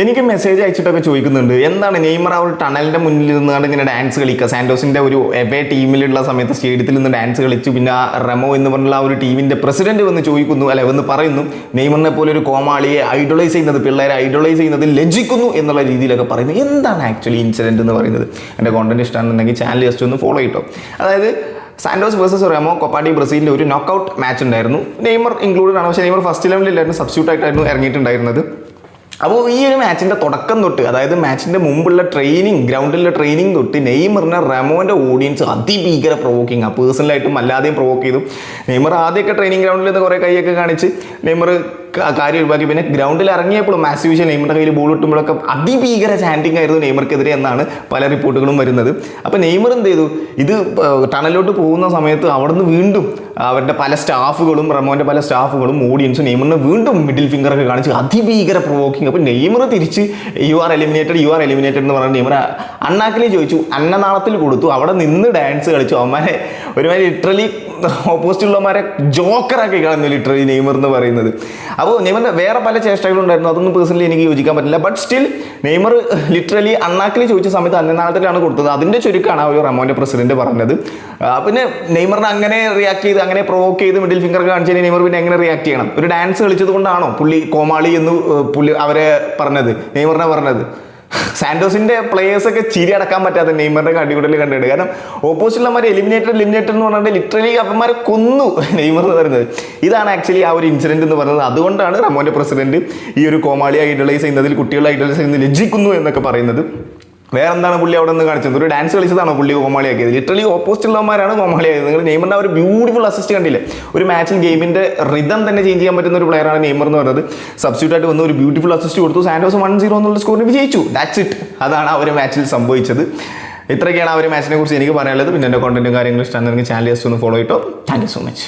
എനിക്ക് മെസ്സേജ് അയച്ചിട്ടൊക്കെ ചോദിക്കുന്നുണ്ട്, എന്താണ് നെയ്മർ ആ ഒരു ടണലിന്റെ മുന്നിൽ നിന്നാണ് ഇങ്ങനെ ഡാൻസ് കളിക്കുക. സാന്റോസിന്റെ ഒരു എവേ ടീമിലുള്ള സമയത്ത് സ്റ്റേഡിയത്തിൽ നിന്ന് ഡാൻസ് കളിച്ചു. പിന്നെ റെമോ എന്ന് പറഞ്ഞുള്ള ആ ഒരു ടീമിന്റെ പ്രസിഡന്റ് വന്ന് ചോദിക്കുന്നു, അല്ലെ വന്ന് പറയുന്നു, നെയ്മറിനെ പോലെ ഒരു കോമാളിയെ ഐഡോളൈസ് ചെയ്യുന്നത്, പിള്ളേരെ ഐഡോളൈസ് ചെയ്യുന്നത് ലജ്ജിക്കുന്നു എന്നുള്ള രീതിയിലൊക്കെ പറയുന്നു. എന്താണ് ആക്ച്വലി ഇൻസിഡന്റ് എന്ന് പറയുന്നത്? എൻ്റെ കോണ്ടന്റ് ഇഷ്ടമാണെന്നുണ്ടെങ്കിൽ ചാനൽ ജസ്റ്റ് ഒന്ന് ഫോളോ ചെയ്തോ. അതായത് സാന്റോസ് വേഴ്സസ് റെമോ കൊപ്പാടി ബ്രസീലിൻ്റെ ഒരു നോക്കൗട്ട് മാച്ച് ഉണ്ടായിരുന്നു. നെയ്മർ ഇൻക്ലൂഡഡ് ആണ്, പക്ഷേ നെയ്മർ ഫസ്റ്റ് ലെവലിലായിരുന്നു, സബ്സ്റ്റിറ്റ്യൂട്ട് ആയിട്ടായിരുന്നു ഇറങ്ങിയിട്ടുണ്ടായിരുന്നത്. അപ്പോൾ ഈ ഒരു മാച്ചിൻ്റെ തുടക്കം തൊട്ട്, അതായത് മാച്ചിൻ്റെ മുമ്പുള്ള ട്രെയിനിങ്, ഗ്രൗണ്ടിലെ ട്രെയിനിങ് തൊട്ട് നെയ്മറിനെ റെമോൻ്റെ ഓഡിയൻസ് അതിഭീകര പ്രൊവോക്കിങ് ആണ്. പേഴ്സണലായിട്ടും അല്ലാതെയും പ്രൊവോക്ക് ചെയ്തു. നെയ്മർ ആദ്യമൊക്കെ ട്രെയിനിങ് ഗ്രൗണ്ടിൽ നിന്ന് കുറേ കൈയൊക്കെ കാണിച്ച് നെയ്മർ കാര്യം ഒഴിവാക്കി. പിന്നെ ഗ്രൗണ്ടിൽ ഇറങ്ങിയപ്പോഴും മാസ് വിഷൻ നെയ്മറിൻ്റെ കയ്യിൽ ബോൾ കിട്ടുമ്പോഴൊക്കെ അതിഭീകര ചാൻഡിങ് ആയിരുന്നു നെയ്മർക്കെതിരെ എന്നാണ് പല റിപ്പോർട്ടുകളും വരുന്നത്. അപ്പോൾ നെയ്മർ എന്ത് ചെയ്തു, ഇത് ടണലിലോട്ട് പോകുന്ന സമയത്ത് അവിടുന്ന് വീണ്ടും അവരുടെ പല സ്റ്റാഫുകളും, റെമോൻ്റെ പല സ്റ്റാഫുകളും ഓഡിയൻസും നെയ്മറിനെ വീണ്ടും മിഡിൽ ഫിംഗറൊക്കെ കാണിച്ച് അതിഭീകര പ്രൊവോക്കിങ്. അപ്പോൾ നെയ്മർ തിരിച്ച് യു ആർ എലിമിനേറ്റഡ് എന്ന് പറഞ്ഞാൽ നെയ്മർ അണ്ണാക്കിലി ചോദിച്ചു, അന്നനാളത്തിൽ കൊടുത്തു, അവിടെ നിന്ന് ഡാൻസ് കളിച്ചു. അവന്മാരെ ഒരുമാതിരി ലിറ്ററലി ഓപ്പോസിറ്റുള്ളവന്മാരെ ജോക്കറാക്കി കളഞ്ഞു ലിറ്ററലി നെയ്മർ എന്ന് പറയുന്നത്. അപ്പോൾ നെയ്മറിൻ്റെ വേറെ പല ചേഷ്ടകളുണ്ടായിരുന്നു, അതൊന്നും പേഴ്സണലി എനിക്ക് യോജിക്കാൻ പറ്റില്ല. ബട്ട് സ്റ്റിൽ നെയ്മർ ലിറ്ററലി അണ്ണാക്കിലി ചോദിച്ച സമയത്ത് അന്നനാളത്തിലാണ് കൊടുത്തത്. അതിൻ്റെ ചുരുക്കമാണ് ആ ഒരു റെമോൻ്റെ പ്രസിഡന്റ് പറഞ്ഞത്. പിന്നെ നെയ്മറിനെ അങ്ങനെ റിയാക്ട് ചെയ്ത്, അങ്ങനെ പ്രൊവോക്ക് ചെയ്ത് മിഡിൽ ഫിംഗർ കാണിച്ചു കഴിഞ്ഞാൽ നെയ്മർ പിന്നെ എങ്ങനെ റിയാക്ട് ചെയ്യണം? ഒരു ഡാൻസ് കളിച്ചത് കൊണ്ടാണോ പുള്ളി കോമാളി എന്ന് അവരെ പറഞ്ഞത്, നെയ്മറിനെ പറഞ്ഞത്? സാന്റോസിന്റെ പ്ലേയേഴ്സൊക്കെ ചിരി അടക്കാൻ പറ്റാതെ നെയ്മറിന്റെ കാട്ടിക്കൂടൽ കണ്ടിട്ട്. കാരണം ഓപ്പോസിറ്റുള്ളമാരെ എലിമിനേറ്റഡ് എന്ന് പറഞ്ഞിട്ട് ലിറ്ററലി അവന്മാരെ കൊന്നു നെയ്മർ എന്ന് പറയുന്നത്. ഇതാണ് ആക്ച്വലി ആ ഒരു ഇൻസിഡന്റ് എന്ന് പറയുന്നത്. അതുകൊണ്ടാണ് റെമോന്റെ പ്രസിഡന്റ് ഈ ഒരു കോമാളി ഐഡലൈസ് ചെയ്യുന്നതിൽ, കുട്ടികളെ ഐഡലൈസ് ചെയ്യുന്നതിൽ ലജ്ജിക്കുന്നു എന്നൊക്കെ പറയുന്നത്. വേറെ എന്താണ് പുള്ളി അവിടെ നിന്ന് കാണിച്ചത്? ഒരു ഡാൻസ് കളിച്ചതാണോ പുള്ളി കോമാളിയാക്കിയത്? ലിറ്ററലി ഓപ്പോസിറ്റുള്ളവന്മാരാണ് കോമാളിയായത്. നിങ്ങൾ നെയ്മറിന്റെ ആ ഒരു ബ്യൂട്ടിഫുൾ അസിസ്റ്റ് കണ്ടില്ലേ? ഒരു മാച്ചിൽ ഗെയിമിന്റെ റിതം തന്നെ ചേഞ്ച് ചെയ്യാൻ പറ്റുന്ന ഒരു പ്ലെയറാണ് നെയ്മർ എന്ന് പറയുന്നത്. സബ്സ്റ്റിറ്റ്യൂട്ട് ആയിട്ട് വന്ന് ഒരു ബ്യൂട്ടിഫുൾ അസിസ്റ്റ് കൊടുത്തു. സാന്റോസ് 1-0 എന്നുള്ള സ്കോറിന് വിജയിച്ചു. That's it. അതാണ് ആ ഒരു മാച്ചിൽ സംഭവിച്ചത്. ഇത്രയൊക്കെയാണ് ആ ഒരു മാച്ചിനെ കുറിച്ച് എനിക്ക് പറയാനുള്ളത്. പിന്നെ എൻ്റെ കോണ്ടന്റും കാര്യങ്ങളും ഇഷ്ടമാണെങ്കിൽ ചാനൽ ജസ്റ്റ് ഒന്ന് ഫോളോ ചെയ്തോ. Thank you so much.